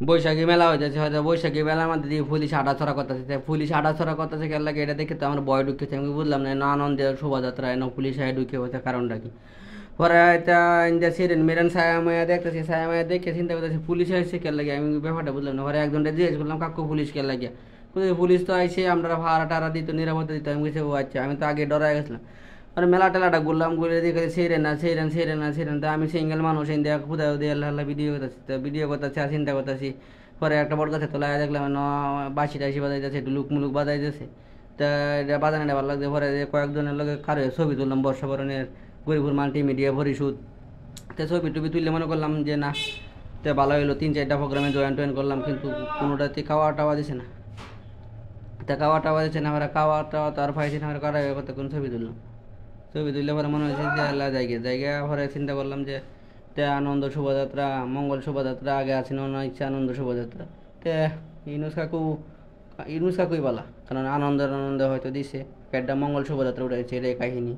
বৈশাখী মেলা হইতেছে, হয়তো বৈশাখী মেলার মধ্যে দিয়ে পুলিশ আটাছড়া করতেছে, পুলিশ আটাছড়া করতেছে কেন লাগে এটা দেখে তো আমার ভয় ঢুকেছে। আমি বুঝলাম না, না আনন্দের শোভাযাত্রা এনে পুলিশ আয় ঢুকে হচ্ছে কারণটা কি। পরে এটা ইন্দা সিরেন মেরেন ছায়া মায়া দেখতেছি, ছায়া মায়া দেখে চিন্তা করতেছি পুলিশ আইসে কে লাগে, আমি ব্যাপারটা বুঝলাম না। পরে একজনটা জিজ্ঞেস করলাম কাকু পুলিশ কে লাগে, পুলিশ তো আইসে আমরা ভাড়া টাড়া দিত, নিরাপত্তা দিত। আমি বলছি ও আচ্ছা, আমি তো আগে ডরাই গেছিলাম। আর মেলা টেলাটা ঘুরলাম, ঘুরে দেখে ছেড়ে না ছেড়েন ছেড়ে না ছেড়েন, তা আমি সিঙ্গেল মানুষ এই দেখ খুদা দিয়ে আল্লাহ ভিডিও করতেছি, তো ভিডিও করতেছি আর চিন্তা করতেছি। পরে একটা বড় গাছে তোলা দেখলাম বাঁশি টাইসি বাজাইতেছে, একটু লুক মুলুক বাজাইতেছে। তা এটা বাজানোটা ভালো লাগছে। পরে যে কয়েকজনের লোক কারো ছবি তুললাম বর্ষবরণের, গরিপুর মাল্টিমিডিয়া পরিশোধ। তো ছবি টবি তুললে মনে করলাম যে না, তো ভালো হইলো। 3-4টা প্রোগ্রামে জয়েন টয়েন করলাম, কিন্তু কোনোটাতে খাওয়া টাওয়া দিছে না। তা খাওয়া টাওয়া দিচ্ছে না, আমরা খাওয়া টাওয়া তো আর পাইছি না, আমরা কারা কতক্ষণ ছবি তুললাম। ছবি তুললে পরে মনে হয়েছে যে আল্লাহ জায়গা জায়গা। পরে চিন্তা করলাম যে তে আনন্দ শোভাযাত্রা, মঙ্গল শোভাযাত্রা আগে আছে না, ইচ্ছা আনন্দ শোভাযাত্রা। তে ইনুস কাকু, ইনুস কাকুই বলা, কারণ আনন্দ আনন্দ হয়তো দিছে, একটা মঙ্গল শোভাযাত্রা উঠেছে, এটাই কাহিনী।